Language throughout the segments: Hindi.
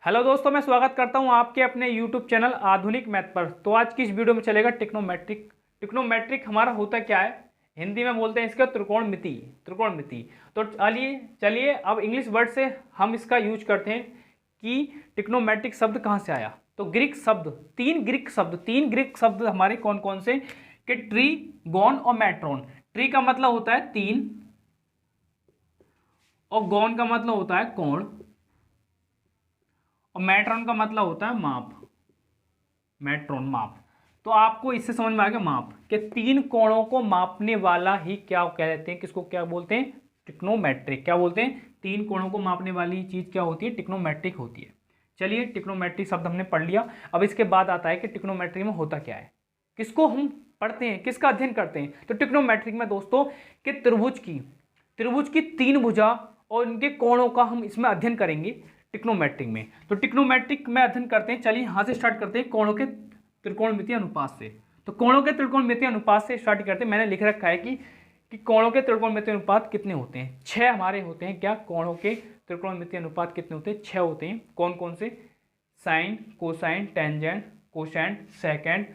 हेलो दोस्तों, मैं स्वागत करता हूं आपके अपने यूट्यूब चैनल आधुनिक मैथ पर। तो आज की इस वीडियो में चलेगा टिक्नोमेट्रिक। टिक्नोमेट्रिक हमारा होता क्या है, हिंदी में बोलते हैं इसका त्रिकोणमिति। त्रिकोणमिति। तो चलिए चलिए अब इंग्लिश वर्ड से हम इसका यूज करते हैं कि टिक्नोमेट्रिक शब्द कहाँ से आया। तो ग्रीक शब्द, तीन ग्रीक शब्द हमारे कौन कौन से कि ट्री, गॉन और मैट्रॉन। ट्री का मतलब होता है तीन और गॉन का मतलब होता है कोण और मैट्रॉन का मतलब होता है माप। मैट्रॉन माप। तो आपको इससे समझ में आ गया माप कि तीन कोणों को मापने वाला ही क्या कहते हैं, किसको क्या बोलते हैं, टिक्नोमेट्रिक। क्या बोलते हैं, तीन कोणों को मापने वाली चीज क्या होती है, टिक्नोमेट्रिक होती है। चलिए टिक्नोमेट्रिक शब्द हमने पढ़ लिया। अब इसके बाद आता है कि टिक्नोमेट्रिक में होता क्या है, किसको हम पढ़ते हैं, किसका अध्ययन करते हैं। तो टिक्नोमेट्रिक में दोस्तों कि त्रिभुज की तीन भुजा और उनके कोणों का हम इसमें अध्ययन करेंगे टिक्नोमेट्रिक में। तो टिक्नोमेट्रिक में अध्ययन करते हैं। चलिए यहां से स्टार्ट करते हैं, कोणों के त्रिकोणमितीय अनुपात से। तो कोणों के त्रिकोणमितीय अनुपात से स्टार्ट करते हैं। मैंने लिख रखा है कि कोणों के त्रिकोणमितीय अनुपात कितने होते हैं, छह हमारे होते हैं। क्या, कोणों के त्रिकोणमितीय अनुपात कितने होते हैं, छह होते हैं। कौन कौन से, sine, cosine, tangent, cosecant, second,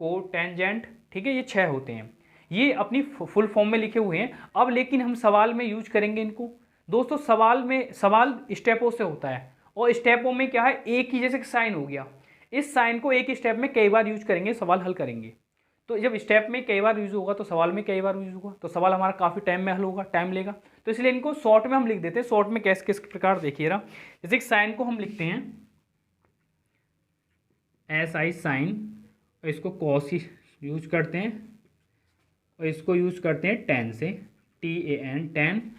cotangent, ठीक है, ये छह होते हैं। ये अपनी फुल फॉर्म में लिखे हुए हैं। अब लेकिन हम सवाल में यूज करेंगे इनको। दोस्तों सवाल स्टेपों से होता है और स्टेपों में क्या है, एक ही, जैसे साइन हो गया, इस साइन को एक ही स्टेप में कई बार यूज करेंगे, सवाल हल करेंगे। तो जब स्टेप में कई बार यूज होगा तो सवाल में कई बार यूज होगा, तो सवाल हमारा काफ़ी टाइम में हल होगा, टाइम लेगा। तो इसलिए इनको शॉर्ट में हम लिख देते हैं। शॉर्ट में कैसे किस प्रकार देखिए ना, जैसे साइन को हम लिखते हैं एस आई साइन, और इसको कॉस यूज करते हैं, और इसको यूज करते हैं टेन से, टी ए एन, टेन,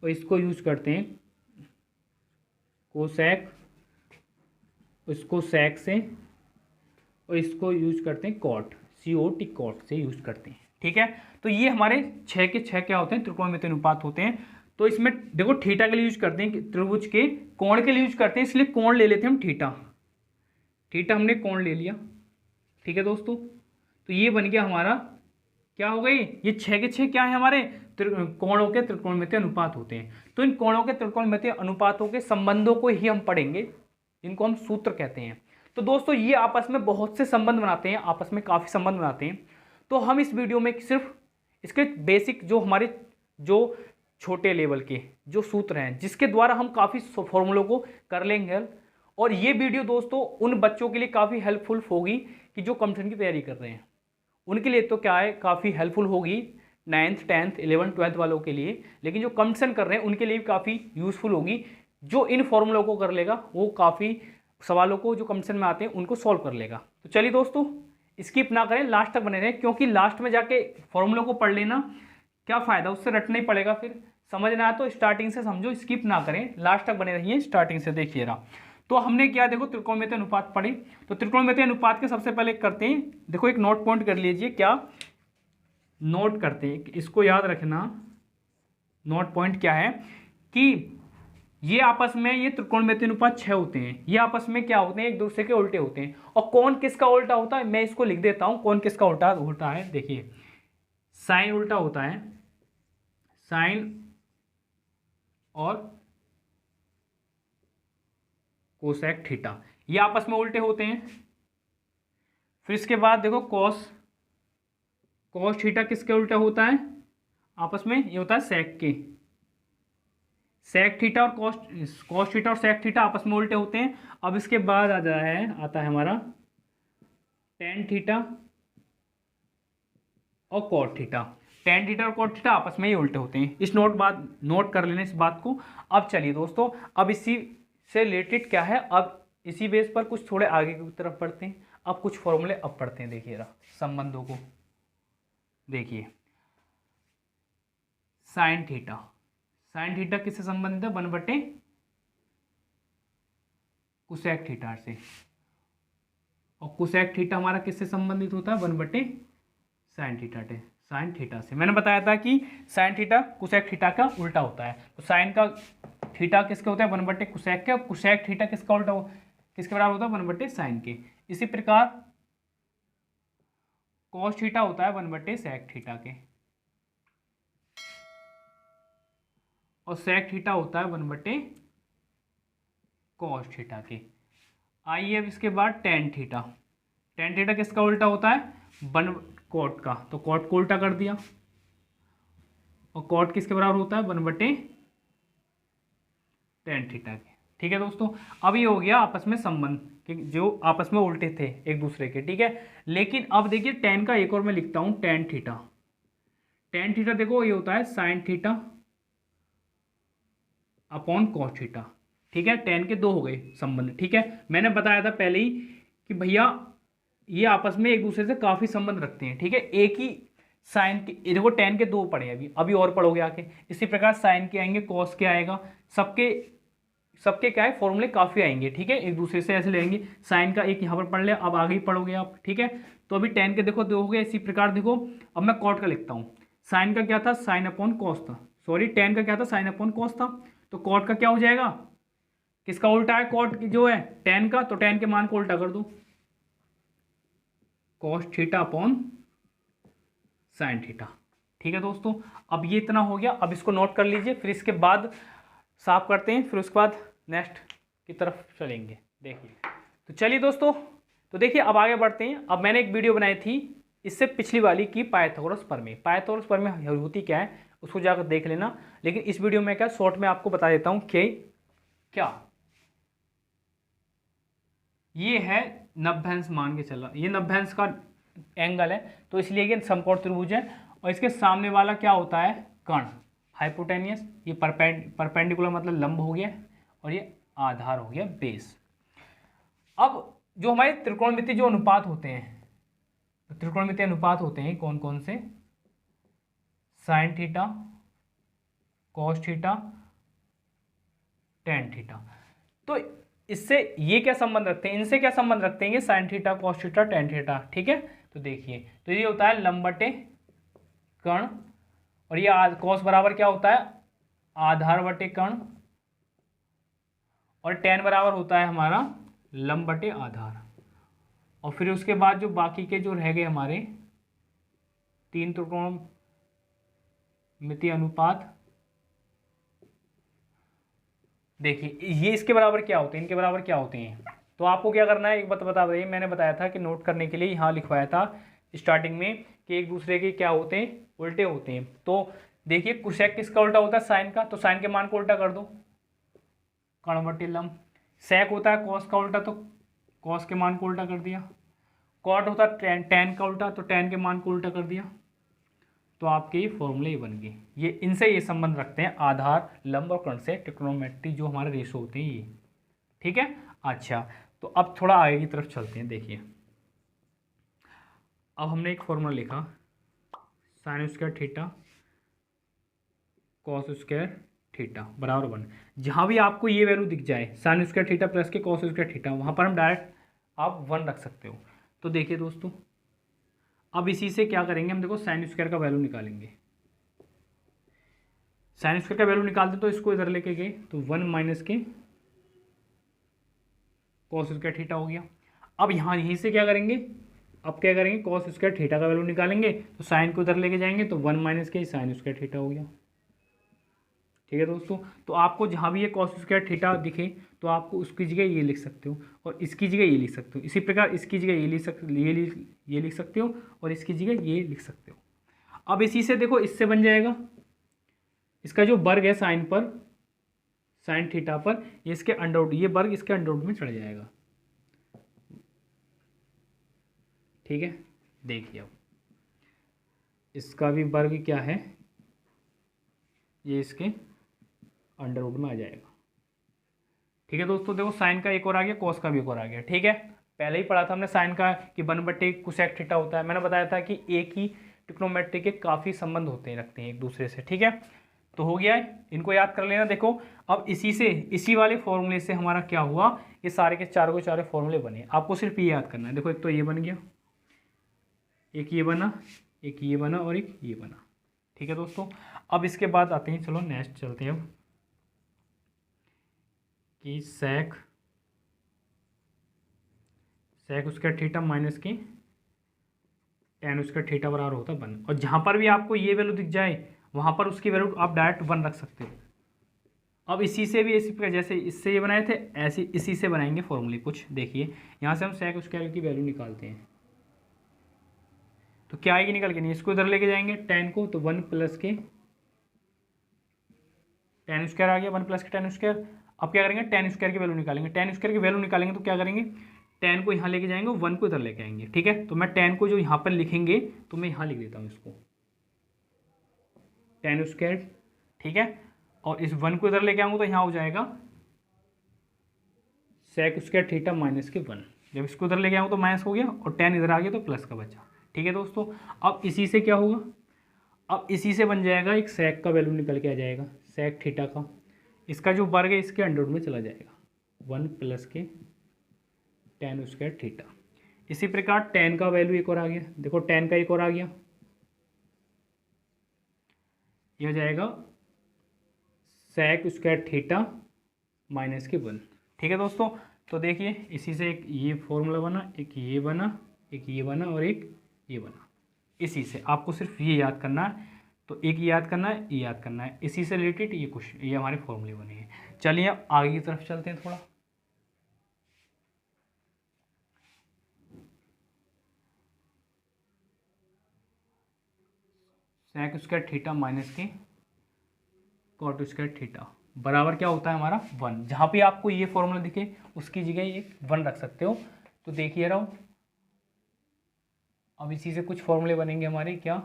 और इसको यूज करते हैं कोसेक, इसको सेक से, और इसको यूज करते हैं कॉट, सी ओ टी, कॉट से यूज करते हैं। ठीक है, तो ये हमारे छः के छः क्या होते हैं, त्रिकोणमितीय अनुपात होते हैं। तो इसमें देखो थीटा के लिए यूज करते हैं, त्रिभुज के कोण के लिए यूज करते हैं, इसलिए कोण ले लेते हैं हम थीटा। थीटा हमने कोण ले लिया। ठीक है दोस्तों, तो ये बन गया हमारा, क्या हो गई, ये छः के छः क्या है हमारे कोणों के त्रिकोणमितीय अनुपात होते हैं। तो इन कोणों के त्रिकोणमितीय अनुपातों के संबंधों को ही हम पढ़ेंगे, इनको हम सूत्र कहते हैं। तो दोस्तों ये आपस में बहुत से संबंध बनाते हैं, आपस में काफ़ी संबंध बनाते हैं। तो हम इस वीडियो में सिर्फ इसके बेसिक जो हमारे जो छोटे लेवल के जो सूत्र हैं, जिसके द्वारा हम काफ़ी फॉर्मूलों को कर लेंगे। और ये वीडियो दोस्तों उन बच्चों के लिए काफ़ी हेल्पफुल होगी कि जो कंपटीशन की तैयारी कर रहे हैं, उनके लिए तो क्या है, काफ़ी हेल्पफुल होगी, 9th 10th 11th 12th वालों के लिए। लेकिन जो कंपटीशन कर रहे हैं उनके लिए भी काफ़ी यूजफुल होगी। जो इन फॉर्मूलों को कर लेगा वो काफ़ी सवालों को जो कंपटीशन में आते हैं उनको सॉल्व कर लेगा। तो चलिए दोस्तों स्किप ना करें, लास्ट तक बने रहें, क्योंकि लास्ट में जाके फॉर्मूलों को पढ़ लेना क्या फ़ायदा, उससे रटना ही पड़ेगा, फिर समझ ना आए तो स्टार्टिंग से समझो, स्किप ना करें, लास्ट तक बने रहिए, स्टार्टिंग से देखिए रहा। तो हमने क्या, देखो त्रिकोणमितीय अनुपात पढ़े। तो त्रिकोणमितीय अनुपात के सबसे पहले करते हैं, देखो एक नोट पॉइंट कर लीजिए, क्या नोट करते हैं, इसको याद रखना। नोट पॉइंट क्या है कि ये आपस में, ये त्रिकोणमितीय अनुपात छह होते हैं, ये आपस में क्या होते हैं, एक दूसरे के उल्टे होते हैं। और कौन किसका उल्टा होता है, मैं इसको लिख देता हूं, कौन किसका उल्टा होता है। देखिए साइन उल्टा होता है, साइन और कोसेक थीटा, ये आपस में उल्टे होते हैं। फिर इसके बाद देखो कॉस, कॉस थीटा किसके उल्टा होता है, आपस में ये होता है सेक के, सेक थीटा और कॉस थीटा और सेक थीटा आपस में उल्टे होते हैं। अब इसके बाद आता है हमारा टेन थीटा और कॉट थीटा। टेन थीटा और कॉट थीटा आपस में ही उल्टे होते हैं। इस नोट कर लेने इस बात को। अब चलिए दोस्तों, अब इसी से रिलेटेड क्या है, अब इसी बेस पर कुछ थोड़े आगे की तरफ पढ़ते हैं। अब कुछ फॉर्मूले अब पढ़ते हैं, देखिए रहा संबंधों को। देखिए साइन थीटा, साइन थीटा किससे संबंधित है, 1/, कुसेक थीटा से। और कुसेक थीटा हमारा किससे संबंधित होता है, 1/, साइन थीटा से। साइन थीटा से मैंने बताया था कि साइन थीटा कुसेक थीटा का उल्टा होता है। तो साइन का थीटा किसके होता है, 1/, कुसेक के, और कुसेक थीटा किसका उल्टा किसके बराबर होता है, 1/, साइन के। इसी प्रकार कॉस थीटा होता है 1/, सेक थीटा के, और सेक थीटा होता है 1/, कॉस थीटा के। आइए अब इसके बाद टेन थीटा। टेन थीटा किसका उल्टा होता है? वन कॉट का, तो कॉट को उल्टा कर दिया। और कॉट किसके बराबर होता है? 1/tan थीटा के। ठीक है दोस्तों, अब ये हो गया आपस में संबंध कि जो आपस में उल्टे थे एक दूसरे के। ठीक है, लेकिन अब देखिए टेन का एक और मैं लिखता हूं, टेन थीटा। टेन थीटा देखो ये होता है sine theta upon cos theta. ठीक है, टेन के दो हो गए संबंध। ठीक है, मैंने बताया था पहले ही कि भैया ये आपस में एक दूसरे से काफी संबंध रखते हैं। ठीक है, एक ही साइन के, ये देखो टेन के दो पढ़े अभी, अभी और पढ़ोगे आके। इसी प्रकार साइन के आएंगे, कॉस के आएगा, सबके सबके क्या है फॉर्मूले काफी आएंगे। ठीक है, एक दूसरे से ऐसे लेंगे। साइन का एक यहाँ पर पढ़ लिया, अब आगे ही पढ़ोगे आप। ठीक है, तो अभी टेन के देखो दो हो गए। इसी प्रकार देखो अब मैं कॉट का लिखता हूँ। साइन का क्या था? साइन अपॉन कॉस था। सॉरी, टेन का क्या था? साइन अपॉन कॉस था। तो कॉट का क्या हो जाएगा? किसका उल्टा है? कॉट जो है टेन का, तो टेन के मान को उल्टा कर दो, cos theta upon sine theta. ठीक है दोस्तों, अब ये इतना हो गया। अब इसको नोट कर लीजिए, फिर इसके बाद साफ करते हैं, फिर उसके बाद नेक्स्ट की तरफ चलेंगे। देखिए, तो चलिए दोस्तों, तो देखिए अब आगे बढ़ते हैं। अब मैंने एक वीडियो बनाई थी इससे पिछली वाली की पाइथागोरस प्रमेय। पाइथागोरस प्रमेय होती क्या है उसको जाकर देख लेना, लेकिन इस वीडियो में क्या शॉर्ट में आपको बता देता हूं कि क्या ये है नभ्यंश, मान के चला ये नभ्यंश का एंगल है, तो इसलिए ये समकोण त्रिभुज है। और इसके सामने वाला क्या होता है? कर्ण, हाइपोटेनियस। ये परपेंडिकुलर मतलब लंब हो गया, और ये आधार हो गया, बेस। अब जो हमारे त्रिकोणमितीय जो अनुपात होते हैं, तो त्रिकोणमितीय अनुपात होते हैं कौन कौन से? Sine theta, cos theta, tan theta. तो इससे ये क्या संबंध रखते हैं? इनसे क्या संबंध रखते हैं? ये sine theta, cos theta, tan theta. ठीक है, तो देखिए, तो ये होता है लंब बटे कर्ण, और ये कॉस बराबर क्या होता है? आधार बटे कर्ण, और टेन बराबर होता है हमारा लंब बटे आधार। और फिर उसके बाद जो बाकी के जो रह गए हमारे तीन त्रिकोणमितीय अनुपात, देखिए ये इसके बराबर क्या होते हैं, इनके बराबर क्या होते हैं। तो आपको क्या करना है, एक बात बता रही, मैंने बताया था कि नोट करने के लिए यहाँ लिखवाया था स्टार्टिंग में कि एक दूसरे के क्या होते हैं? उल्टे होते हैं। तो देखिए कुशेक किसका उल्टा होता है? साइन का, तो साइन के मान को उल्टा कर दो, कर्ण बटे लंब। सेक होता है कॉस का उल्टा, तो कॉस के मान को उल्टा कर दिया। कॉट होता है टेन का उल्टा, तो टेन के मान को उल्टा कर दिया। तो आपके ये फॉर्मूले ही बन गए। ये इनसे ये संबंध रखते हैं, आधार, लंब और कर्ण से ट्रिग्नोमेट्री जो हमारे रेशो होते हैं ये। ठीक है, अच्छा, तो अब थोड़ा आगे की तरफ चलते हैं। देखिए, अब हमने एक फॉर्मूला लिखा, sine square theta cos square theta बराबर 1। जहाँ भी आपको ये वैल्यू दिख जाए, साइन स्क्वायर थीटा प्लस के कॉस स्क्वायर थीटा, वहाँ पर हम डायरेक्ट आप 1 रख सकते हो। तो देखिए दोस्तों, अब इसी से क्या करेंगे हम, देखो साइन स्क्वायर का वैल्यू निकालेंगे। साइन स्क्वायर का वैल्यू निकालते तो इसको इधर लेके गए, तो 1 माइनस के कॉस स्क्वायर थीटा हो गया। अब यहाँ यहीं से क्या करेंगे, अब क्या करेंगे, कॉस स्क्वायर थीटा का वैल्यू निकालेंगे, तो साइन को इधर लेके जाएंगे, तो 1 माइनस के साइन स्क्वायर थीटा हो गया। ठीक है दोस्तों, तो आपको जहाँ भी ये कॉस स्क्वायर थीटा दिखे, तो आपको उसकी जगह ये लिख सकते हो, और इसकी जगह ये लिख सकते हो। इसी प्रकार इसकी जगह ये लिख सकते, ये लिख सकते हो, और इसकी जगह ये लिख सकते हो। अब इसी से देखो, इससे बन जाएगा इसका जो वर्ग है साइन पर, साइन थीटा पर, ये इसके अंडर, ये वर्ग इसके अंडर में चढ़ जाएगा। ठीक है, देखिए अब इसका भी वर्ग क्या है, ये इसके अंडरवुड में आ जाएगा। ठीक है दोस्तों, देखो साइन का एक और आ गया, कॉस का भी एक और आ गया। ठीक है, पहले ही पढ़ा था हमने साइन का कि 1/2 कोसेक थीटा होता है। मैंने बताया था कि एक ही ट्रिग्नोमेट्री के काफ़ी संबंध होते हैं, रखते हैं एक दूसरे से। ठीक है, तो हो गया है, इनको याद कर लेना। देखो अब इसी से, इसी वाले फॉर्मूले से हमारा क्या हुआ, ये सारे के चारों फॉर्मूले बने। आपको सिर्फ ये याद करना है। देखो एक तो ये बन गया, एक ये बना, एक ये बना, और एक ये बना। ठीक है दोस्तों, अब इसके बाद आते हैं, चलो नेक्स्ट चलते हैं अब, कि सेक स्क्वायर थीटा माइनस की टेन स्क्वायर थीटा बराबर होता है 1। और जहाँ पर भी आपको ये वैल्यू दिख जाए, वहाँ पर उसकी वैल्यू आप डायरेक्ट 1 रख सकते हो। अब इसी से भी इसी प्रकार जैसे इससे ये बनाए थे ऐसे इसी से बनाएंगे फॉर्मूले कुछ। देखिए यहाँ से हम सेक स्क्वायर की वैल्यू निकालते हैं तो क्या आएगी निकल के, नहीं इसको इधर लेके जाएंगे टेन को, तो 1 प्लस के टेन स्क्वायर आ गया, 1 प्लस के टेन स्क्वायर। अब क्या करेंगे, टेन स्क्वायर की वैल्यू निकालेंगे। टेन स्क्वायर की वैल्यू निकालेंगे तो क्या करेंगे, टेन को यहाँ लेके जाएंगे, 1 को इधर लेके आएंगे। ठीक है, तो मैं टेन को जो यहाँ पर लिखेंगे तो मैं यहाँ लिख देता हूँ इसको टेन स्क्वायर। ठीक है, और इस 1 को इधर लेके आऊँगा तो यहाँ हो जाएगा सेक स्क्वायर थीटा माइनस के 1। जब इसको इधर लेके आऊँ तो माइनस हो गया और टेन इधर आ गया तो प्लस का बचा। ठीक है दोस्तों, अब इसी से क्या होगा, अब इसी से बन जाएगा एक सेक का वैल्यू निकल के आ जाएगा सेक थीटा का। इसका जो वर्ग है इसके अंडर रूट में चला जाएगा 1 प्लस के टेन स्क्वायर थीटा। इसी प्रकार टेन का वैल्यू एक और आ गया, देखो टेन का एक और आ गया, यह हो जाएगा सेक स्क्वायर थीटा माइनस के 1। ठीक है दोस्तों, तो देखिए इसी से एक ये फॉर्मूला बना, एक ये बना, एक ये बना और एक ये बना। इसी से आपको सिर्फ ये याद करना है, तो एक याद करना है, ये याद करना है, इसी से रिलेटेड ये कुछ ये हमारे फॉर्मूले बने हैं। चलिए अब आगे की तरफ चलते हैं थोड़ा। सेक स्क्वायर थीटा माइनस के कॉट स्क्वायर थीटा बराबर क्या होता है हमारा 1। जहाँ पे आपको ये फॉर्मूला दिखे उसकी जगह एक 1 रख सकते हो। तो देखिए रहो, अब इसी से कुछ फॉर्मूले बनेंगे हमारे। क्या,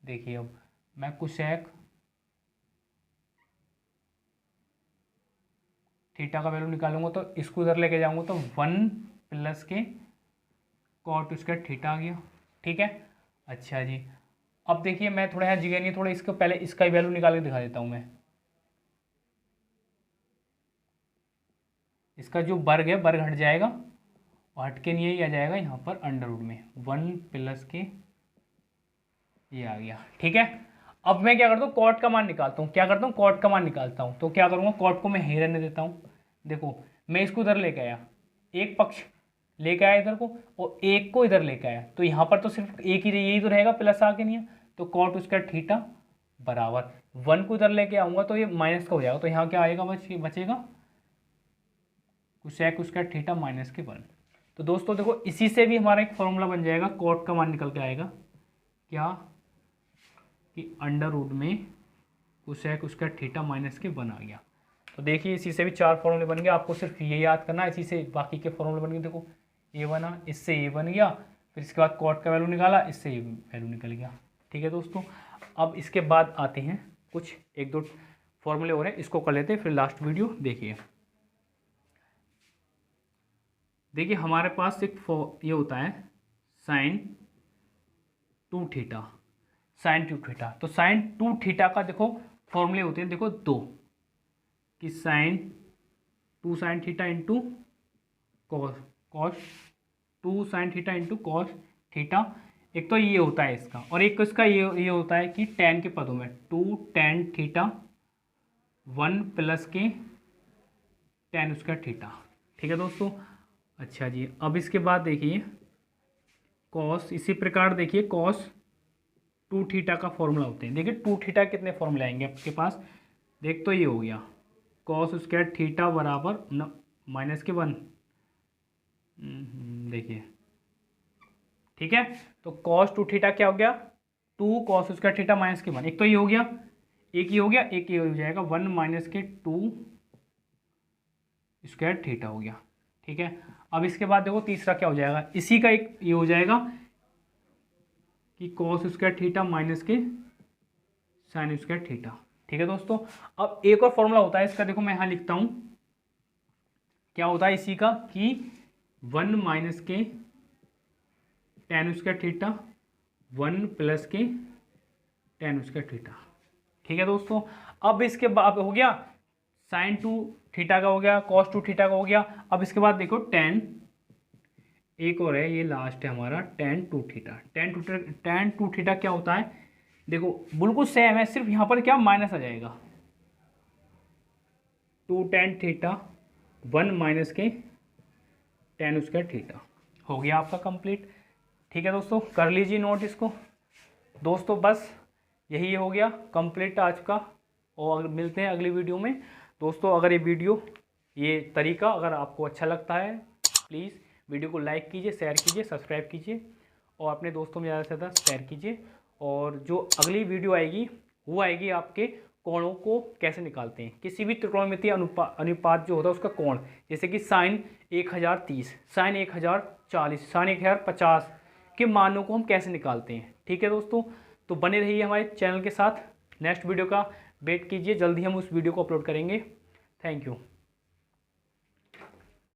देखिए अब मैं कुछ सेक थीटा का वैल्यू निकालूंगा तो इसको इधर लेके जाऊंगा तो 1 प्लस के कॉट स्क्वायर थीटा आ गया। ठीक है, अच्छा जी, अब देखिए मैं थोड़ा यहाँ जगह नहीं, थोड़ा इसको पहले इसका ही वैल्यू निकाल के दिखा देता हूँ मैं। इसका जो वर्ग है वर्ग हट जाएगा और हट के नहीं आ जाएगा यहाँ पर अंडर रूट में 1 प्लस के ये आ गया। ठीक है, अब मैं क्या करता हूँ कॉट का मान निकालता हूँ। क्या करता हूँ, कॉट का मान निकालता हूँ। तो क्या करूँगा, कॉट को मैं यहीं रहने देता हूँ। देखो मैं इसको इधर लेके आया, एक पक्ष लेके आया इधर को और एक को इधर लेके आया, तो यहाँ पर तो सिर्फ एक ही यही तो रहेगा, प्लस आके नहीं है, तो कॉट उसका थीटा बराबर 1 को इधर लेके आऊँगा तो ये माइनस का हो जाएगा, तो यहाँ क्या आएगा बचेगा सेक उसका थीटा माइनस के 1। तो दोस्तों देखो इसी से भी हमारा एक फॉर्मूला बन जाएगा, कॉट का मान निकल के आएगा क्या कि अंडर रूट में कोसेक उसका थीटा माइनस के 1 आ गया। तो देखिए इसी से भी 4 फॉर्मूले बन गए, आपको सिर्फ ये याद करना है। इसी से बाकी के फॉर्मूले बन गए, देखो ये बना, इससे ये बन गया, फिर इसके बाद कॉट का वैल्यू निकाला, इससे ये वैल्यू निकल गया। ठीक है दोस्तों, अब इसके बाद आते हैं कुछ एक दो फॉर्मूले हो रहे हैं, इसको कर लेते हैं फिर लास्ट वीडियो देखिए। देखिए हमारे पास एक ये होता है साइन 2 थीटा, साइन 2 थीटा। तो साइन 2 थीटा का देखो फॉर्मूले होते हैं, देखो 2 कि sine 2 sine theta into cos 2 sine theta into cos theta. एक तो ये होता है इसका, और एक इसका ये होता है कि टेन के पदों में 2 टेन थीटा 1 प्लस के टेन उसका थीटा। ठीक है दोस्तों, अच्छा जी, अब इसके बाद देखिए कॉस, इसी प्रकार देखिए कॉस 2 थीटा का फॉर्मूला होते हैं। देखिए 2 थीटा कितने फॉर्मूले आएंगे आपके पास, देख तो ये हो गया कॉस स्क्वायर थीटा बराबर माइनस के 1। देखिए ठीक है, तो कॉस 2 थीटा क्या हो गया 2 कॉस स्क्वायर थीटा माइनस के 1। एक तो ये हो गया, एक ये हो गया, एक ये हो जाएगा 1 माइनस के 2 स्क्वायर थीटा हो गया। ठीक है, अब इसके बाद देखो तीसरा क्या हो जाएगा, इसी का एक ये हो जाएगा कि कॉस स्क्वायर थीटा माइनस के साइन स्क्वायर थीटा। ठीक है दोस्तों, अब एक और फॉर्मूला होता है इसका, देखो मैं यहाँ लिखता हूँ क्या होता है इसी का कि 1 माइनस के टेन स्क्वायर थीटा 1 प्लस के टेन स्क्वायर थीटा। ठीक है दोस्तों, अब इसके बाद हो गया साइन 2 थीटा का हो गया, कॉस 2 थीटा का हो गया। अब इसके बाद देखो टेन, एक और है ये लास्ट है हमारा टेन 2 थीटा। टेन 2 थीटा क्या होता है, देखो बिल्कुल सेम है, सिर्फ यहाँ पर क्या माइनस आ जाएगा 2 टेन थीटा 1 माइनस के टेन स्क्वायर थीटा। हो गया आपका कंप्लीट। ठीक है दोस्तों, कर लीजिए नोट इसको। दोस्तों बस यही हो गया कंप्लीट आज का, और मिलते हैं अगली वीडियो में। दोस्तों अगर ये तरीका अगर आपको अच्छा लगता है, प्लीज़ वीडियो को लाइक कीजिए, शेयर कीजिए, सब्सक्राइब कीजिए और अपने दोस्तों में ज़्यादा से ज़्यादा शेयर कीजिए। और जो अगली वीडियो आएगी वो आएगी आपके कोणों को कैसे निकालते हैं, किसी भी त्रिकोणमितीय अनुपात जो होता है उसका कोण, जैसे कि साइन 1030, साइन 1040, साइन 1050 के मानों को हम कैसे निकालते हैं। ठीक है दोस्तों, तो बने रहिए हमारे चैनल के साथ। नेक्स्ट वीडियो का वेट कीजिए, जल्दी हम उस वीडियो को अपलोड करेंगे। Thank you.